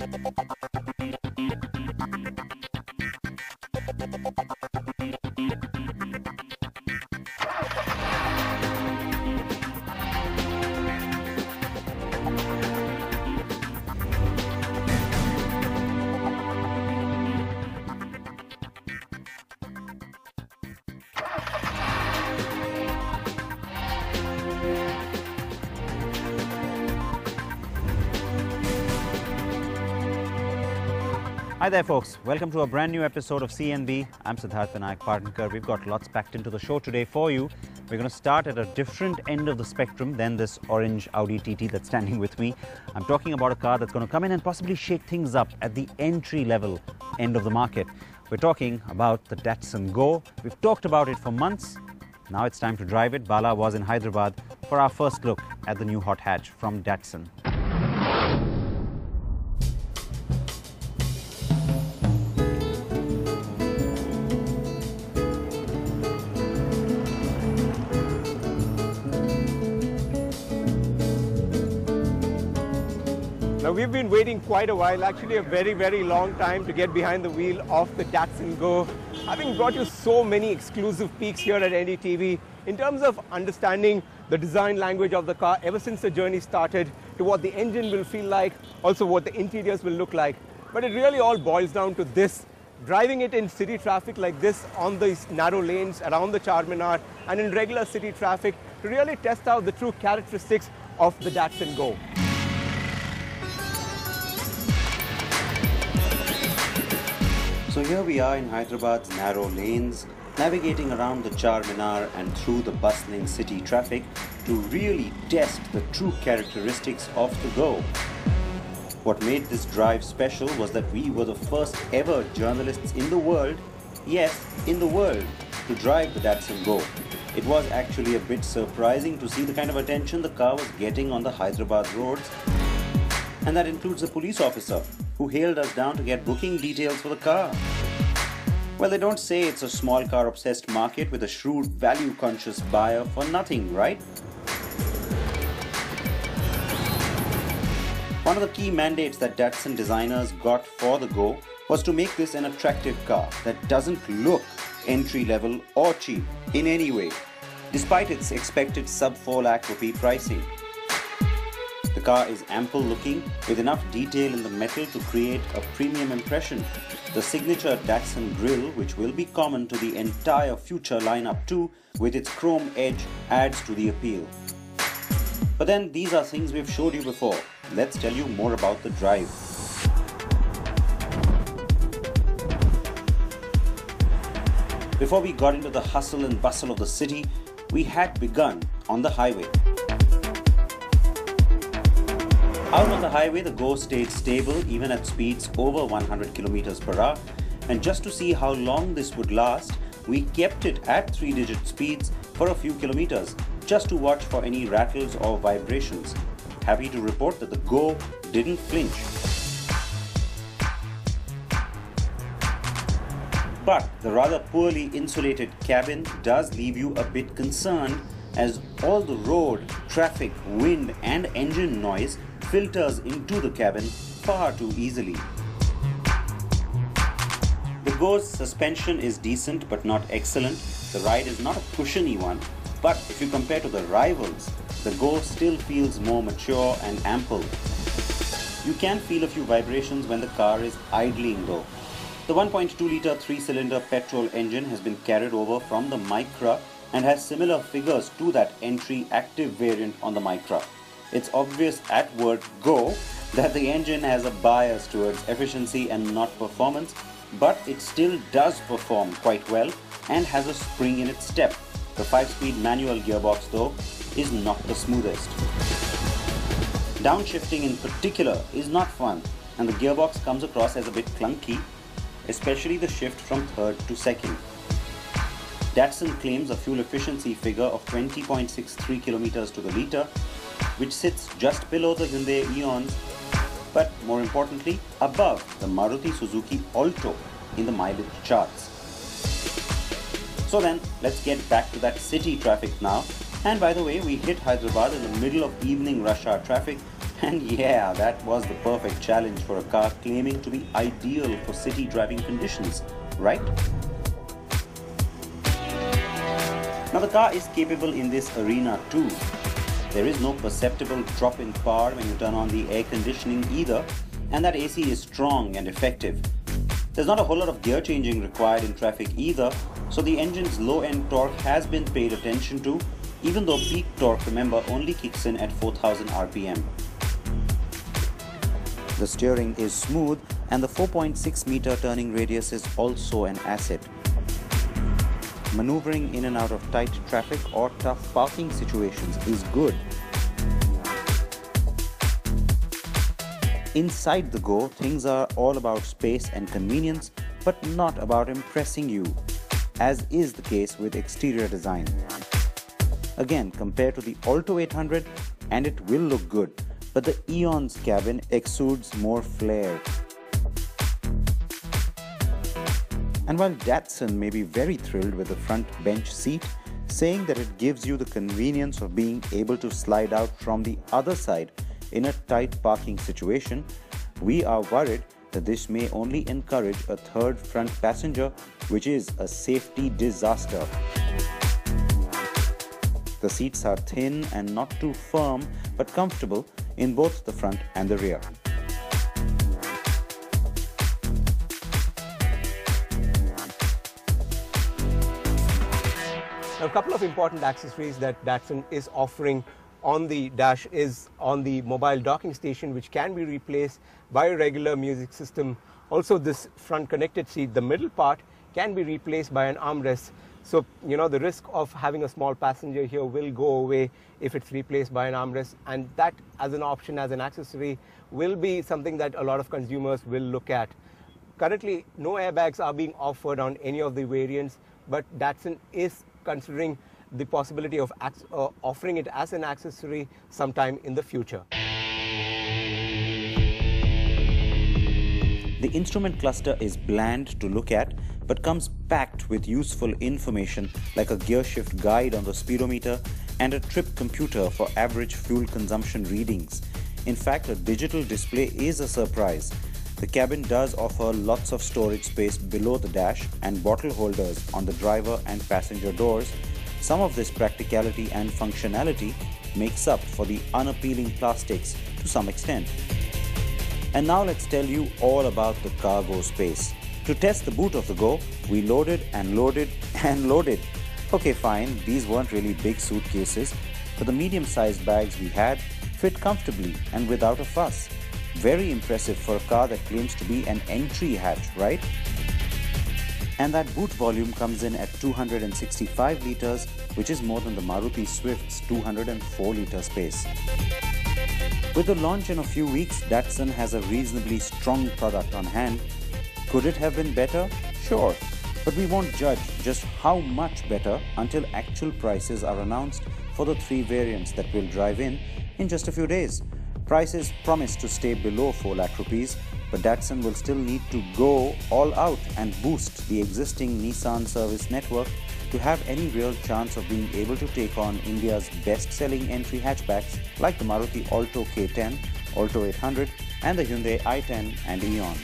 Hi there folks, welcome to a brand new episode of CNB. I'm Siddharth Vinayak Partner. We've got lots packed into the show today for you. We're going to start at a different end of the spectrum than this orange Audi TT that's standing with me. I'm talking about a car that's going to come in and possibly shake things up at the entry level end of the market. We're talking about the Datsun Go. We've talked about it for months. Now it's time to drive it. Bala was in Hyderabad for our first look at the new hot hatch from Datsun. Now we've been waiting quite a while, actually a very long time to get behind the wheel of the Datsun Go. Having brought you so many exclusive peeks here at NDTV in terms of understanding the design language of the car ever since the journey started, to what the engine will feel like, also what the interiors will look like. But it really all boils down to this: driving it in city traffic like this, on these narrow lanes around the Charminar and in regular city traffic, to really test out the true characteristics of the Datsun Go. So here we are in Hyderabad's narrow lanes, navigating around the Charminar and through the bustling city traffic to really test the true characteristics of the Go. What made this drive special was that we were the first ever journalists in the world, yes, in the world, to drive the Datsun Go. It was actually a bit surprising to see the kind of attention the car was getting on the Hyderabad roads. And that includes a police officer who hailed us down to get booking details for the car. Well, they don't say it's a small car obsessed market with a shrewd value conscious buyer for nothing, right? One of the key mandates that Datsun designers got for the Go was to make this an attractive car that doesn't look entry level or cheap in any way, despite its expected sub 4 lakh rupee pricing. The car is ample looking, with enough detail in the metal to create a premium impression. The signature Datsun grille, which will be common to the entire future lineup too, with its chrome edge, adds to the appeal. But then these are things we've showed you before. Let's tell you more about the drive. Before we got into the hustle and bustle of the city, we had begun on the highway. Out on the highway, the Go stayed stable even at speeds over 100 km per hour, and just to see how long this would last, we kept it at 3-digit speeds for a few kilometers, just to watch for any rattles or vibrations. Happy to report that the Go didn't flinch. But the rather poorly insulated cabin does leave you a bit concerned, as all the road, traffic, wind and engine noise filters into the cabin far too easily. The Go's suspension is decent but not excellent. The ride is not a cushiony one, but if you compare to the rivals, the Go still feels more mature and ample. You can feel a few vibrations when the car is idling though. The 1.2-litre 3-cylinder petrol engine has been carried over from the Micra and has similar figures to that entry active variant on the Micra. It's obvious at word Go that the engine has a bias towards efficiency and not performance, but it still does perform quite well and has a spring in its step. The 5-speed manual gearbox though is not the smoothest. Downshifting in particular is not fun, and the gearbox comes across as a bit clunky, especially the shift from third to second. Datsun claims a fuel efficiency figure of 20.63 km to the litre, which sits just below the Hyundai Eons, but more importantly, above the Maruti Suzuki Alto in the mileage charts. So then, let's get back to that city traffic now. And by the way, we hit Hyderabad in the middle of evening rush hour traffic, And yeah, that was the perfect challenge for a car claiming to be ideal for city driving conditions, right? Now the car is capable in this arena too. There is no perceptible drop in power when you turn on the air conditioning either, and that AC is strong and effective. There's not a whole lot of gear changing required in traffic either, so the engine's low-end torque has been paid attention to, even though peak torque, remember, only kicks in at 4000 RPM. The steering is smooth and the 4.6 meter turning radius is also an asset. Maneuvering in and out of tight traffic or tough parking situations is good. Inside the Go, things are all about space and convenience, but not about impressing you, as is the case with exterior design. Again, compared to the Alto 800, and it will look good, but the Eon's cabin exudes more flair. And while Datsun may be very thrilled with the front bench seat, saying that it gives you the convenience of being able to slide out from the other side in a tight parking situation, we are worried that this may only encourage a third front passenger, which is a safety disaster. The seats are thin and not too firm, but comfortable in both the front and the rear. A couple of important accessories that Datsun is offering on the dash is on the mobile docking station, which can be replaced by a regular music system. Also, this front connected seat, the middle part, can be replaced by an armrest. So, the risk of having a small passenger here will go away if it's replaced by an armrest, and that as an option, as an accessory, will be something that a lot of consumers will look at. Currently, no airbags are being offered on any of the variants, but Datsun is considering the possibility of offering it as an accessory sometime in the future. The instrument cluster is bland to look at, but comes packed with useful information like a gear shift guide on the speedometer and a trip computer for average fuel consumption readings. In fact, a digital display is a surprise. The cabin does offer lots of storage space below the dash and bottle holders on the driver and passenger doors. Some of this practicality and functionality makes up for the unappealing plastics to some extent. And now let's tell you all about the cargo space. To test the boot of the Go, we loaded and loaded and loaded. Okay, fine, these weren't really big suitcases, but the medium-sized bags we had fit comfortably and without a fuss. Very impressive for a car that claims to be an entry hatch, right? And that boot volume comes in at 265 litres, which is more than the Maruti Swift's 204 litre space. With the launch in a few weeks, Datsun has a reasonably strong product on hand. Could it have been better? Sure, but we won't judge just how much better until actual prices are announced for the 3 variants that will drive in just a few days. Prices promise to stay below 4 lakh rupees, but Datsun will still need to go all out and boost the existing Nissan service network to have any real chance of being able to take on India's best-selling entry hatchbacks like the Maruti Alto K10, Alto 800 and the Hyundai i10 and Eon.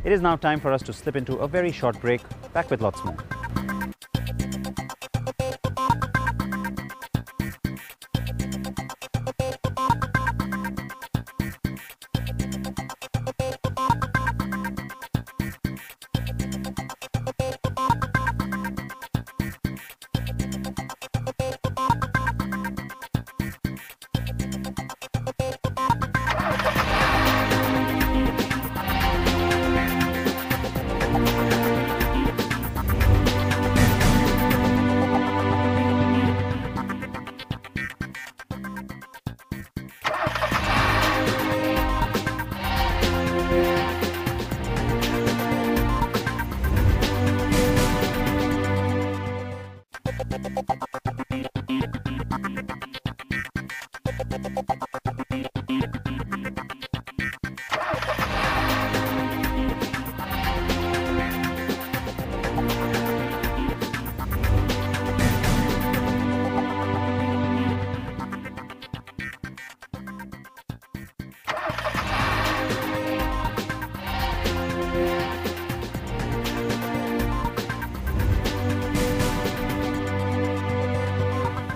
It is now time for us to slip into a very short break. Back with lots more.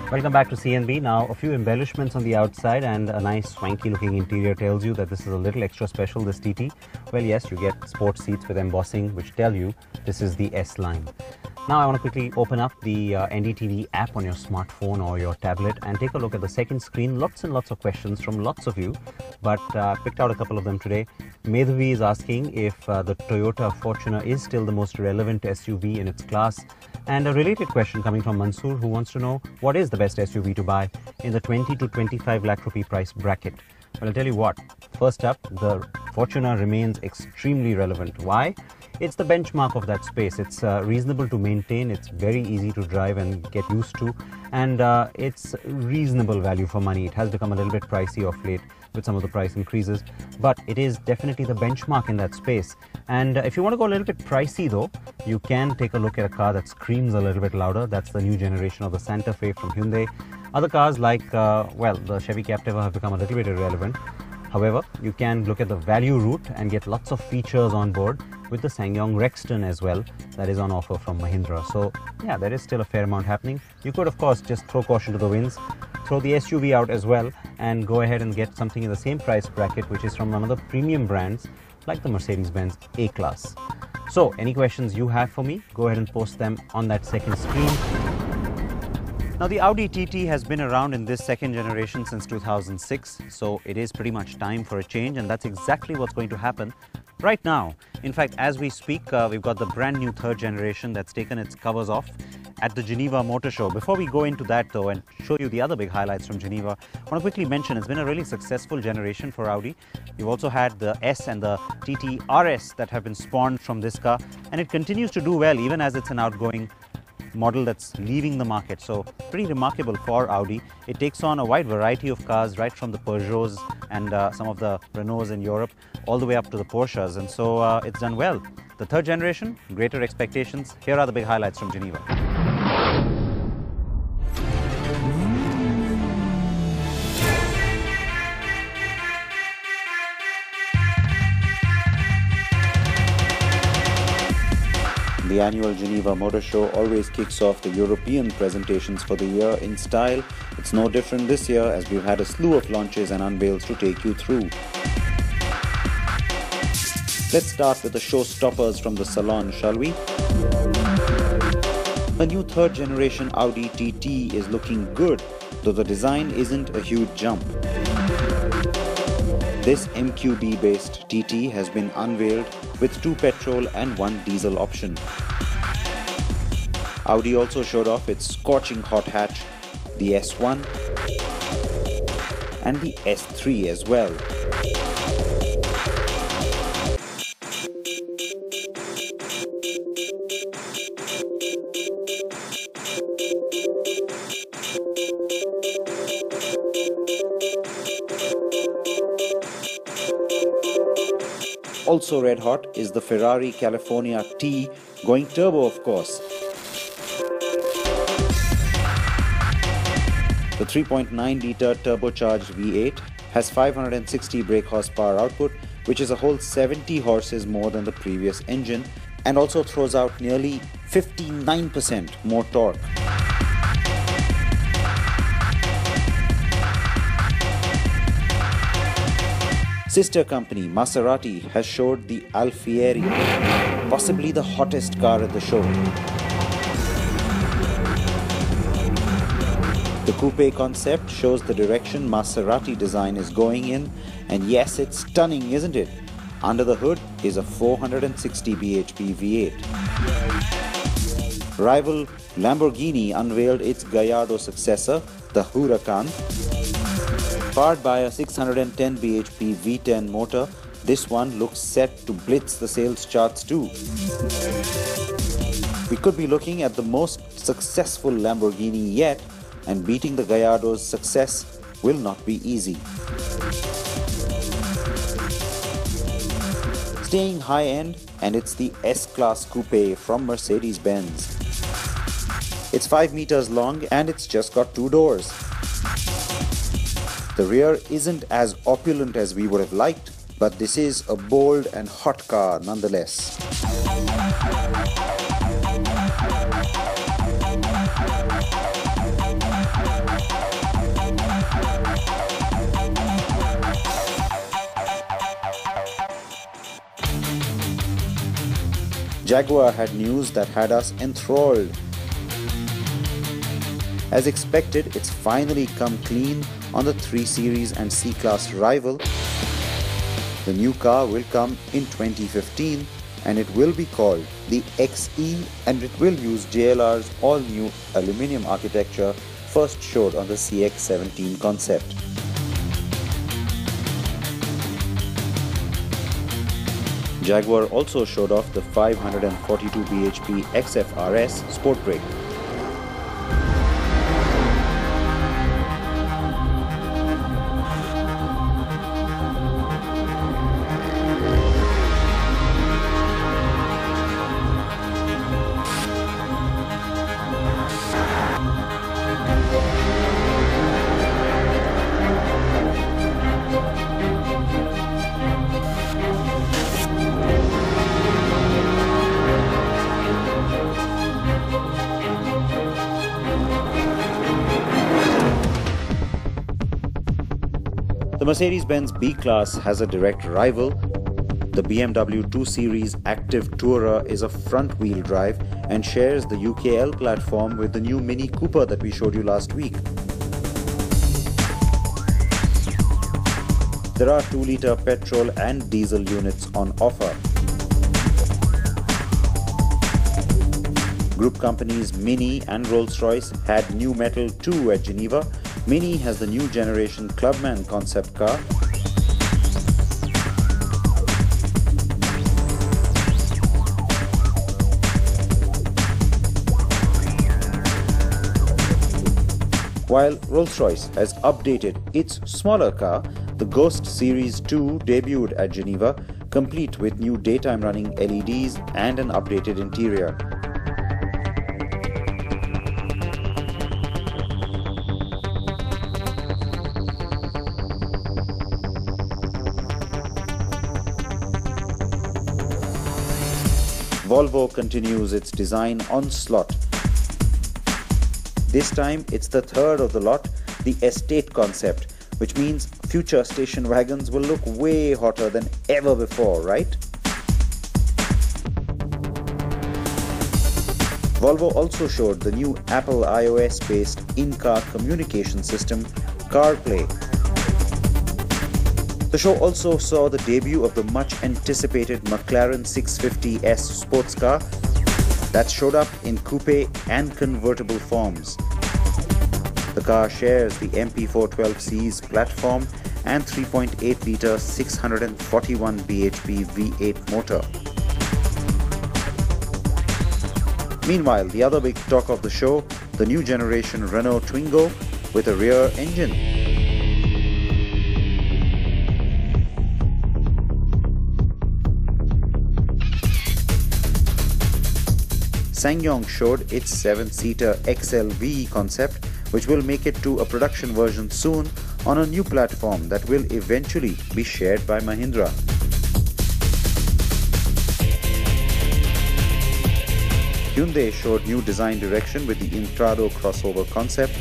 Welcome back to CNB. Now, a few embellishments on the outside and a nice swanky looking interior tells you that this is a little extra special, this TT. Well, yes, you get sports seats with embossing which tell you this is the S line. Now, I want to quickly open up the NDTV app on your smartphone or your tablet and take a look at the second screen. Lots and lots of questions from lots of you, but picked out a couple of them today. Medhavi is asking if the Toyota Fortuner is still the most relevant SUV in its class. And a related question coming from Mansoor, who wants to know what is the best SUV to buy in the 20 to 25 lakh rupee price bracket. Well, I'll tell you what. First up, the Fortuner remains extremely relevant. Why? It's the benchmark of that space. It's reasonable to maintain, it's very easy to drive and get used to, and it's reasonable value for money. It has become a little bit pricey of late with some of the price increases, but it is definitely the benchmark in that space. And if you want to go a little bit pricey though, you can take a look at a car that screams a little bit louder. That's the new generation of the Santa Fe from Hyundai. Other cars like, the Chevy Captiva have become a little bit irrelevant. However, you can look at the value route and get lots of features on board with the SsangYong Rexton as well, that is on offer from Mahindra. So yeah, there is still a fair amount happening. You could of course just throw caution to the winds, throw the SUV out as well, and go ahead and get something in the same price bracket, which is from one of the premium brands like the Mercedes-Benz A-Class. So any questions you have for me, go ahead and post them on that second screen. Now, the Audi TT has been around in this second generation since 2006, so it is pretty much time for a change, and that's exactly what's going to happen right now. In fact, as we speak, we've got the brand new third generation that's taken its covers off at the Geneva Motor Show. Before we go into that though and show you the other big highlights from Geneva, I want to quickly mention it's been a really successful generation for Audi. You've also had the S and the TT RS that have been spawned from this car, and it continues to do well even as it's an outgoing model that's leaving the market. So pretty remarkable for Audi. It takes on a wide variety of cars, right from the Peugeots and some of the Renaults in Europe all the way up to the Porsches, and so it's done well. The third generation, greater expectations. Here are the big highlights from Geneva. The annual Geneva Motor Show always kicks off the European presentations for the year in style. It's no different this year, as we've had a slew of launches and unveils to take you through. Let's start with the showstoppers from the salon, shall we? The new third generation Audi TT is looking good, though the design isn't a huge jump. This MQB based TT has been unveiled with 2 petrol and 1 diesel option. Audi also showed off its scorching hot hatch, the S1 and the S3 as well. Also red hot is the Ferrari California T, going turbo of course. The 3.9-litre turbocharged V8 has 560 brake horsepower output, which is a whole 70 horses more than the previous engine, and also throws out nearly 59% more torque. Sister company Maserati has showed the Alfieri, possibly the hottest car at the show. The coupe concept shows the direction Maserati design is going in, and yes, it's stunning, isn't it? Under the hood is a 460 bhp V8. Rival Lamborghini unveiled its Gallardo successor, the Huracan. Powered by a 610 bhp V10 motor, this one looks set to blitz the sales charts too. We could be looking at the most successful Lamborghini yet, and beating the Gallardo's success will not be easy. Staying high-end, and it's the S-Class Coupe from Mercedes-Benz. It's 5 meters long and it's just got 2 doors. The rear isn't as opulent as we would have liked, but this is a bold and hot car nonetheless. Jaguar had news that had us enthralled. As expected, it's finally come clean on the 3 Series and C-Class rival. The new car will come in 2015 and it will be called the XE, and it will use JLR's all-new aluminium architecture first showed on the CX-17 concept. Jaguar also showed off the 542 bhp XF-RS Sport Brake. The Mercedes-Benz B-Class has a direct rival. The BMW 2 Series Active Tourer is a front-wheel drive and shares the UKL platform with the new Mini Cooper that we showed you last week. There are 2-litre petrol and diesel units on offer. Group companies Mini and Rolls-Royce had new metal too at Geneva. Mini has the new generation Clubman concept car. While Rolls-Royce has updated its smaller car, the Ghost Series 2 debuted at Geneva, complete with new daytime running LEDs and an updated interior. Volvo continues its design onslaught. This time it's the third of the lot, the Estate concept, which means future station wagons will look way hotter than ever before, right? Volvo also showed the new Apple iOS-based in-car communication system, CarPlay. The show also saw the debut of the much-anticipated McLaren 650S sports car that showed up in coupe and convertible forms. The car shares the MP412C's platform and 3.8-litre 641 bhp V8 motor. Meanwhile, the other big talk of the show, the new generation Renault Twingo with a rear engine. SsangYong showed its 7-seater XLV concept, which will make it to a production version soon on a new platform that will eventually be shared by Mahindra. Hyundai showed new design direction with the Intrado crossover concept.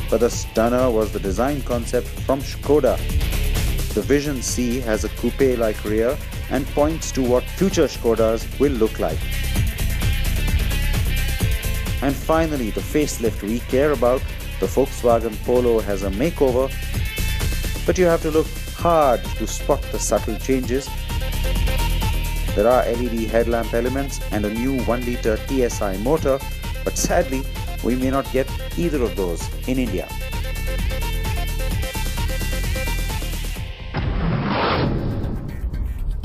But the stunner was the design concept from Škoda. The Vision C has a coupe-like rear and points to what future Škodas will look like. And finally, the facelift we care about, the Volkswagen Polo has a makeover, but you have to look hard to spot the subtle changes. There are LED headlamp elements and a new 1-litre TSI motor, but sadly, we may not get either of those in India.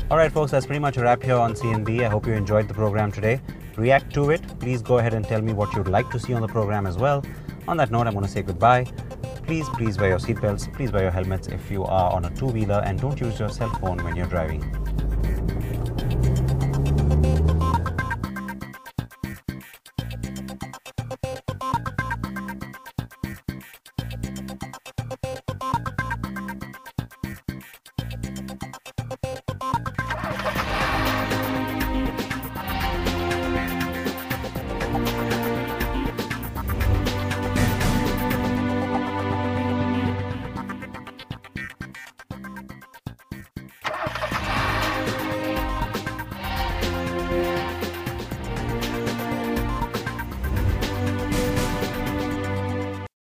Alright folks, that's pretty much a wrap here on CNB. I hope you enjoyed the program today. React to it. Please go ahead and tell me what you'd like to see on the program as well. On that note, I'm going to say goodbye. Please wear your seatbelts. Please wear your helmets if you are on a two-wheeler, and don't use your cell phone when you're driving.